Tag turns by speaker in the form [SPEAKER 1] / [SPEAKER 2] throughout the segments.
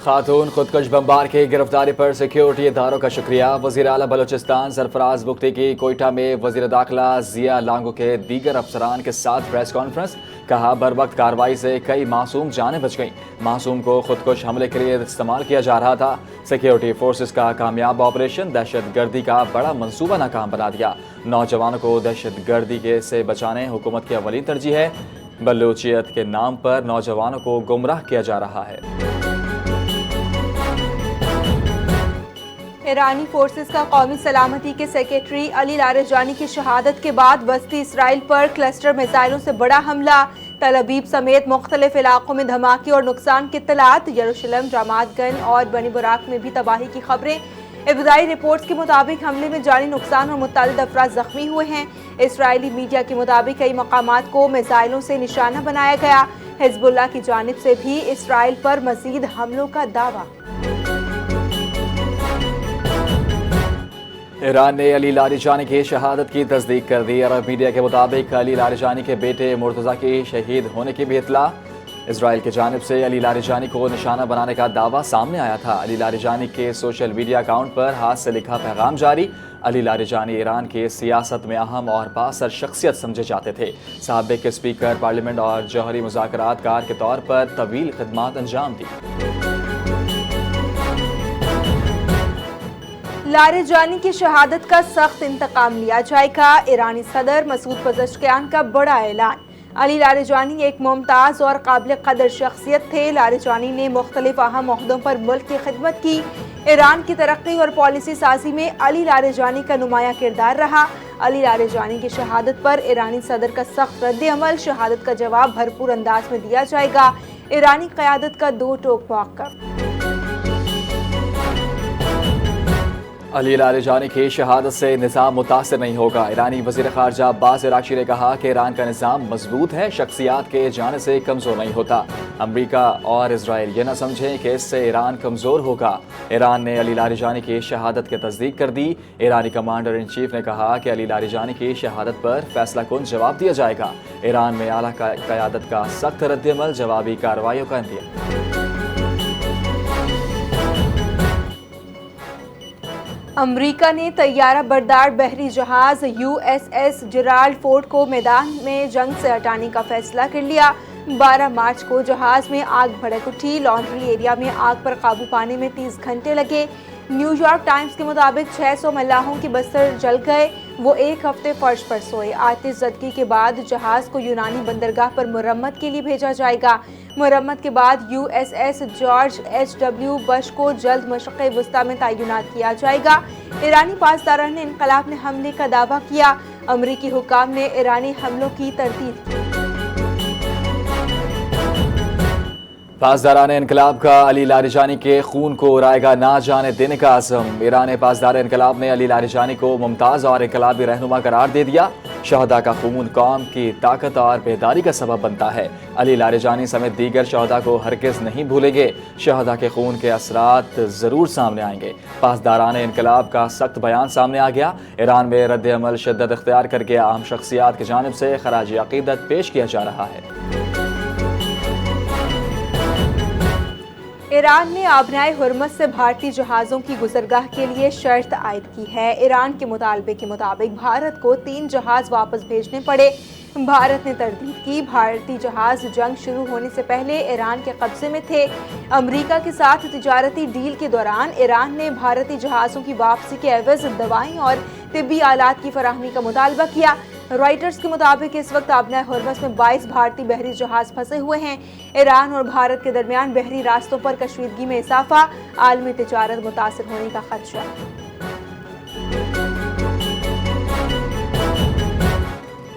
[SPEAKER 1] خاتون خودکش بمبار کی گرفتاری پر سیکیورٹی اداروں کا شکریہ۔ وزیر اعلیٰ بلوچستان سرفراز بگٹی کی کوئٹہ میں وزیر داخلہ ضیاء لانگو کے دیگر افسران کے ساتھ پریس کانفرنس۔ کہا بر وقت کارروائی سے کئی معصوم جانیں بچ گئیں۔ معصوم کو خودکش حملے کے لیے استعمال کیا جا رہا تھا۔ سیکیورٹی فورسز کا کامیاب آپریشن دہشت گردی کا بڑا منصوبہ ناکام بنا دیا۔ نوجوانوں کو دہشت گردی سے بچانے حکومت کی اولین ترجیح ہے۔ بلوچیت کے نام پر نوجوانوں کو گمراہ کیا جا رہا ہے۔
[SPEAKER 2] ایرانی فورسز کا قومی سلامتی کے سیکریٹری علی لاریجانی کی شہادت کے بعد وسطی اسرائیل پر کلسٹر میزائلوں سے بڑا حملہ۔ تل ابیب سمیت مختلف علاقوں میں دھماکے اور نقصان کی اطلاعات۔ یروشلم، رامات گنج اور بنی براق میں بھی تباہی کی خبریں۔ ابتدائی رپورٹس کے مطابق حملے میں جانی نقصان اور متعدد افراد زخمی ہوئے ہیں۔ اسرائیلی میڈیا کے مطابق کئی مقامات کو میزائلوں سے نشانہ بنایا گیا۔ حزب اللہ کی جانب سے بھی اسرائیل پر مزید حملوں کا دعویٰ۔
[SPEAKER 1] ایران نے علی لاریجانی کی شہادت کی تصدیق کر دی۔ عرب میڈیا کے مطابق علی لاریجانی کے بیٹے مرتضیٰ کی شہید ہونے کی بھی اطلاع۔ اسرائیل کی جانب سے علی لاریجانی کو نشانہ بنانے کا دعویٰ سامنے آیا تھا۔ علی لاریجانی کے سوشل میڈیا اکاؤنٹ پر ہاتھ سے لکھا پیغام جاری۔ علی لاریجانی ایران کی سیاست میں اہم اور بااثر شخصیت سمجھے جاتے تھے۔ سابق اسپیکر پارلیمنٹ اور جوہری مذاکرات کار کے طور پر طویل خدمات انجام دی۔
[SPEAKER 2] لاریجانی کی شہادت کا سخت انتقام لیا جائے گا۔ ایرانی صدر مسعود پزشکیان کا بڑا اعلان۔ علی لاریجانی ایک ممتاز اور قابل قدر شخصیت تھے۔ لاریجانی نے مختلف اہم عہدوں پر ملک کی خدمت کی۔ ایران کی ترقی اور پالیسی سازی میں علی لاریجانی کا نمایاں کردار رہا۔ علی لاریجانی کی شہادت پر ایرانی صدر کا سخت رد عمل۔ شہادت کا جواب بھرپور انداز میں دیا جائے گا۔ ایرانی قیادت کا دو ٹوک موقف۔
[SPEAKER 1] علی لاریجانی کی شہادت سے نظام متاثر نہیں ہوگا۔ ایرانی وزیر خارجہ عباس عراقچی نے کہا کہ ایران کا نظام مضبوط ہے، شخصیات کے جانے سے کمزور نہیں ہوتا۔ امریکہ اور اسرائیل یہ نہ سمجھیں کہ اس سے ایران کمزور ہوگا۔ ایران نے علی لاریجانی کی شہادت کی تصدیق کر دی۔ ایرانی کمانڈر ان چیف نے کہا کہ علی لاریجانی کی شہادت پر فیصلہ کن جواب دیا جائے گا۔ ایران میں اعلیٰ قیادت کا سخت رد عمل، جوابی کارروائیوں کا انتظام۔
[SPEAKER 2] امریکہ نے طیارہ بردار بحری جہاز USS جیرالڈ فورڈ کو میدان میں جنگ سے ہٹانے کا فیصلہ کر لیا۔ 12 مارچ کو جہاز میں آگ بھڑک اٹھی۔ لانڈری ایریا میں آگ پر قابو پانے میں 30 گھنٹے لگے۔ نیو یارک ٹائمز کے مطابق 600 ملاحوں کے بستر جل گئے۔ وہ ایک ہفتے فرش پر سوئے۔ آتش زدگی کے بعد جہاز کو یونانی بندرگاہ پر مرمت کے لیے بھیجا جائے گا۔ مرمت کے بعد USS جارج H.W. بش کو جلد مشرق وسطیٰ میں تعینات کیا جائے گا۔ ایرانی پاسداران انقلاب نے حملے کا دعویٰ کیا۔ امریکی حکام نے ایرانی حملوں کی تردید کی۔
[SPEAKER 1] پاسداران انقلاب کا علی لاریجانی کے خون کو رائے گاہ نہ جانے دینے کا عزم۔ ایران پاسدار انقلاب نے علی لاریجانی کو ممتاز اور انقلابی رہنما قرار دے دیا۔ شہداء کا خون قوم کی طاقت اور بیداری کا سبب بنتا ہے۔ علی لاریجانی سمیت دیگر شہداء کو ہرگز نہیں بھولیں گے۔ شہداء کے خون کے اثرات ضرور سامنے آئیں گے۔ پاسداران انقلاب کا سخت بیان سامنے آ گیا۔ ایران میں رد عمل شدت اختیار کر کے اہم شخصیات کی جانب سے خراج عقیدت پیش کیا جا رہا ہے۔
[SPEAKER 2] ایران نے آبنائے ہرمز سے بھارتی جہازوں کی گزرگاہ کے لیے شرط عائد کی ہے۔ ایران کے مطالبے کے مطابق بھارت کو 3 جہاز واپس بھیجنے پڑے۔ بھارت نے تردید کی۔ بھارتی جہاز جنگ شروع ہونے سے پہلے ایران کے قبضے میں تھے۔ امریکہ کے ساتھ تجارتی ڈیل کے دوران ایران نے بھارتی جہازوں کی واپسی کے عوض دوائیں اور طبی آلات کی فراہمی کا مطالبہ کیا۔ رائٹرز کے مطابق اس وقت آبنائے ہرمز میں 22 بھارتی بحری جہاز پھنسے ہوئے ہیں۔ ایران اور بھارت کے درمیان بحری راستوں پر کشیدگی میں اضافہ، عالمی تجارت متاثر ہونے کا خدشہ۔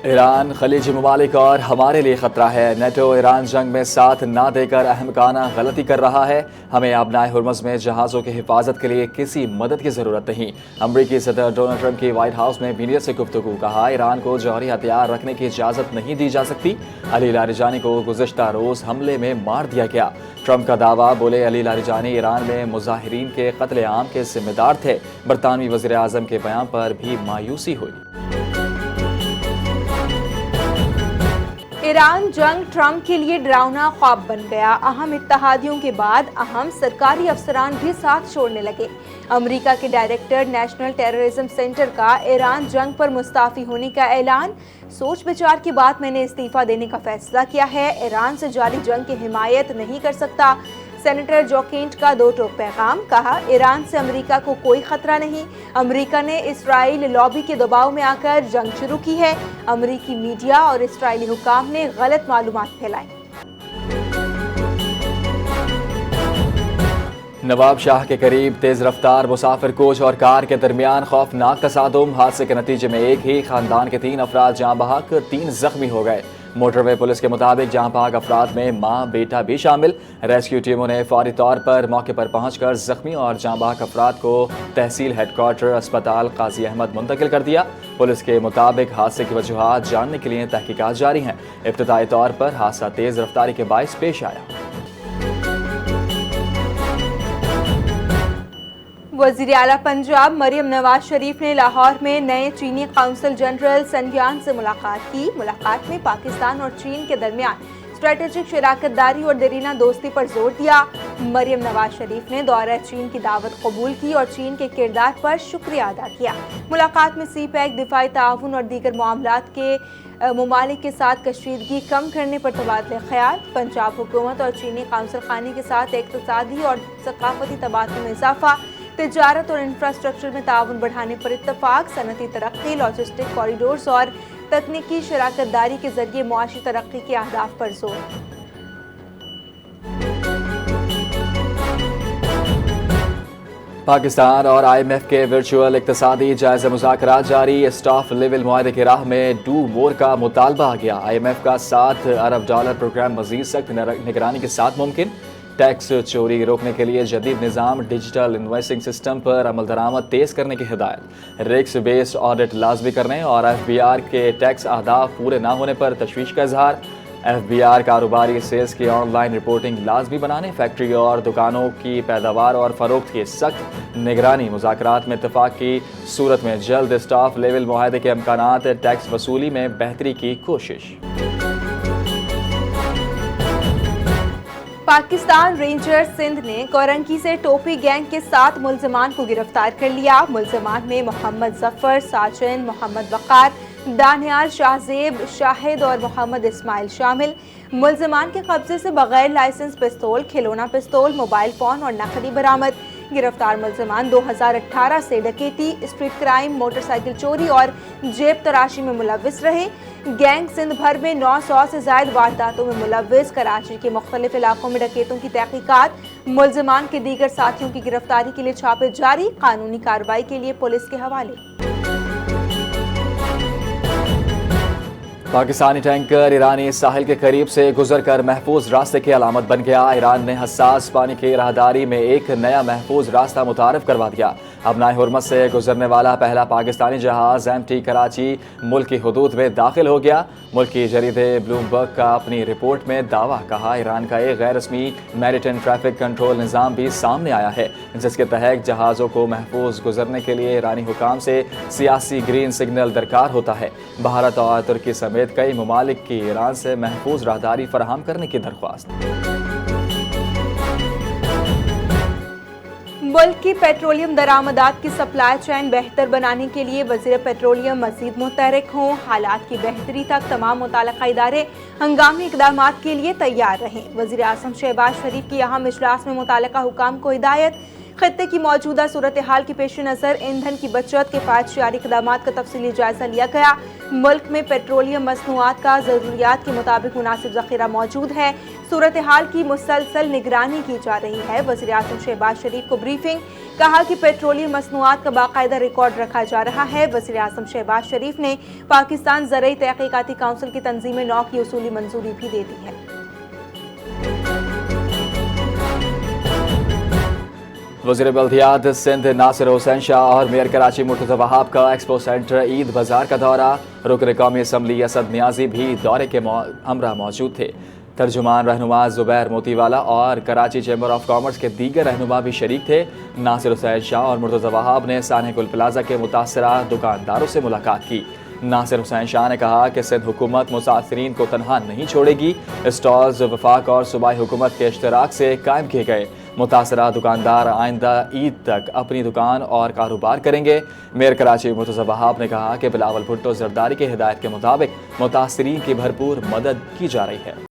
[SPEAKER 1] ایران خلیجی ممالک اور ہمارے لیے خطرہ ہے۔ نیٹو ایران جنگ میں ساتھ نہ دے کر احمقانہ غلطی کر رہا ہے۔ ہمیں آبنائے ہرمز میں جہازوں کی حفاظت کے لیے کسی مدد کی ضرورت نہیں۔ امریکی صدر ڈونلڈ ٹرمپ کی وائٹ ہاؤس میں میڈیا سے گفتگو۔ کہا ایران کو جوہری ہتھیار رکھنے کی اجازت نہیں دی جا سکتی۔ علی لاریجانی کو گزشتہ روز حملے میں مار دیا گیا۔ ٹرمپ کا دعویٰ، بولے علی لاریجانی ایران میں مظاہرین کے قتل عام کے ذمہ دار تھے۔ برطانوی وزیر اعظم کے بیان پر بھی مایوسی ہوئی۔
[SPEAKER 2] ایران جنگ ٹرمپ کے لیے ڈراؤنا خواب بن گیا، اہم اتحادیوں کے بعد اہم سرکاری افسران بھی ساتھ چھوڑنے لگے۔ امریکہ کے ڈائریکٹر نیشنل ٹیررزم سینٹر کا ایران جنگ پر مستعفی ہونے کا اعلان۔ سوچ بچار کے بعد میں نے استعفیٰ دینے کا فیصلہ کیا ہے، ایران سے جاری جنگ کی حمایت نہیں کر سکتا۔ سینیٹر جو کینٹ کا دو ٹوک پیغام، کہا ایران سے امریکہ کو کوئی خطرہ نہیں، امریکہ نے اسرائیل لابی کے دباؤ میں آ کر جنگ شروع کی ہے، امریکی میڈیا اور اسرائیلی حکام نے غلط معلومات پھیلائیں۔
[SPEAKER 1] نواب شاہ کے قریب تیز رفتار مسافر کوچ اور کار کے درمیان خوفناک تصادم، حادثے کے نتیجے میں ایک ہی خاندان کے 3 افراد جاں بحق، 3 زخمی ہو گئے۔ موٹر وے پولیس کے مطابق جاں بحق افراد میں ماں بیٹا بھی شامل۔ ریسکیو ٹیموں نے فوری طور پر موقع پر پہنچ کر زخمی اور جاں بحق افراد کو تحصیل ہیڈ کوارٹر اسپتال قاضی احمد منتقل کر دیا۔ پولیس کے مطابق حادثے کی وجوہات جاننے کے لیے تحقیقات جاری ہیں۔ ابتدائی طور پر حادثہ تیز رفتاری کے باعث پیش آیا۔
[SPEAKER 2] وزیر اعلیٰ پنجاب مریم نواز شریف نے لاہور میں نئے چینی قونصل جنرل سنگیان سے ملاقات کی۔ ملاقات میں پاکستان اور چین کے درمیان اسٹریٹجک شراکت داری اور دیرینہ دوستی پر زور دیا۔ مریم نواز شریف نے دورہ چین کی دعوت قبول کی اور چین کے کردار پر شکریہ ادا کیا۔ ملاقات میں سی پیک، دفاعی تعاون اور دیگر معاملات کے ممالک کے ساتھ کشیدگی کم کرنے پر تبادلہ خیال۔ پنجاب حکومت اور چینی قونصل خانے کے ساتھ اقتصادی اور ثقافتی تبادلے میں اضافہ، تجارت اور انفراسٹرکچر میں تعاون بڑھانے پر اتفاق، صنعتی ترقی، لاجسٹک کوریڈورز اور تکنیکی شراکت داری کے ذریعے معاشی ترقی کے اہداف پر زور۔
[SPEAKER 1] پاکستان اور آئی ایم ایف کے ورچوئل اقتصادی جائزہ مذاکرات جاری، اسٹاف لیول معاہدے کی راہ میں ڈو مور کا مطالبہ آ گیا۔ آئی ایم ایف کا $7 ارب پروگرام مزید سخت نگرانی کے ساتھ ممکن۔ ٹیکس چوری روکنے کے لیے جدید نظام ڈیجیٹل انوائسنگ سسٹم پر عمل درآمد تیز کرنے کی ہدایت۔ رسک بیسڈ آڈٹ لازمی کرنے اور ایف بی آر کے ٹیکس اہداف پورے نہ ہونے پر تشویش کا اظہار۔ ایف بی آر کاروباری سیلز کی آن لائن رپورٹنگ لازمی بنانے، فیکٹری اور دکانوں کی پیداوار اور فروخت کی سخت نگرانی۔ مذاکرات میں اتفاق کی صورت میں جلد اسٹاف لیول معاہدے کے امکانات، ٹیکس وصولی میں بہتری کی کوشش۔
[SPEAKER 2] پاکستان رینجرز سندھ نے کورنکی سے ٹوپی گینگ کے 7 ملزمان کو گرفتار کر لیا۔ ملزمان میں محمد ظفر، ساجن محمد وقار، دانیال شاہزیب، شاہد اور محمد اسماعیل شامل۔ ملزمان کے قبضے سے بغیر لائسنس پستول، کھلونا پستول، موبائل فون اور نقدی برآمد۔ گرفتار ملزمان 2018 سے ڈکیتی، اسٹریٹ کرائم، موٹر سائیکل چوری اور جیب تراشی میں ملوث رہے۔ گینگ سندھ بھر میں 900 سے زائد وارداتوں میں ملوث۔ کراچی کے مختلف علاقوں میں ڈکیتوں کی تحقیقات، ملزمان کے دیگر ساتھیوں کی گرفتاری کے لیے چھاپے جاری، قانونی کارروائی کے لیے پولیس کے حوالے۔
[SPEAKER 1] پاکستانی ٹینکر ایرانی ساحل کے قریب سے گزر کر محفوظ راستے کی علامت بن گیا۔ ایران نے حساس پانی کی راہداری میں ایک نیا محفوظ راستہ متعارف کروا دیا۔ ابنائے حرمت سے گزرنے والا پہلا پاکستانی جہاز ایم ٹی کراچی ملک کی حدود میں داخل ہو گیا۔ ملکی جریدے بلومبرگ کا اپنی رپورٹ میں دعویٰ، کہا ایران کا ایک غیر رسمی میریٹائم ٹریفک کنٹرول نظام بھی سامنے آیا ہے، جس کے تحت جہازوں کو محفوظ گزرنے کے لیے ایرانی حکام سے سیاسی گرین سگنل درکار ہوتا ہے۔ بھارت اور ترکی سمیت کئی ممالک کی ایران سے محفوظ راہداری فراہم کرنے کی درخواست۔
[SPEAKER 2] ملک کی پیٹرولیم درآمدات کی سپلائی چین بہتر بنانے کے لیے وزیر پیٹرولیم مزید متحرک ہوں۔ حالات کی بہتری تک تمام متعلقہ ادارے ہنگامی اقدامات کے لیے تیار رہیں۔ وزیر اعظم شہباز شریف کی اہم اجلاس میں متعلقہ حکام کو ہدایت۔ خطے کی موجودہ صورتحال کے پیش نظر ایندھن کی بچت کے فائدہ اقدامات کا تفصیلی جائزہ لیا گیا۔ ملک میں پیٹرولیم مصنوعات کا ضروریات کے مطابق مناسب ذخیرہ موجود ہے۔ صورتحال کی مسلسل نگرانی کی جا رہی ہے۔ وزیر اعظم شہباز شریف کو بریفنگ، کہا کہ پیٹرولیم مصنوعات کا باقاعدہ ریکارڈ رکھا جا رہا ہے۔ وزیر اعظم شہباز شریف نے پاکستان زرعی تحقیقاتی کونسل کی تنظیم 9 کی اصولی منظوری بھی دے دی ہے۔
[SPEAKER 1] وزیر بلدیات سندھ ناصر حسین شاہ اور میئر کراچی مرتضی وہاب کا ایکسپو سینٹر عید بازار کا دورہ۔ رکن قومی اسمبلی اسد نیازی بھی دورے کے ہمراہ موجود تھے۔ ترجمان رہنما زبیر موتی والا اور کراچی چیمبر آف کامرس کے دیگر رہنما بھی شریک تھے۔ ناصر حسین شاہ اور مرتضی وہاب نے سانحہ گل پلازہ کے متاثرہ دکانداروں سے ملاقات کی۔ ناصر حسین شاہ نے کہا کہ سندھ حکومت مسافرین کو تنہا نہیں چھوڑے گی۔ اسٹالز وفاق اور صوبائی حکومت کے اشتراک سے قائم کیے گئے۔ متاثرہ دکاندار آئندہ عید تک اپنی دکان اور کاروبار کریں گے۔ میئر کراچی مرتضی وہاب نے کہا کہ بلاول بھٹو زرداری کی ہدایت کے مطابق متاثرین کی بھرپور مدد کی جا رہی ہے۔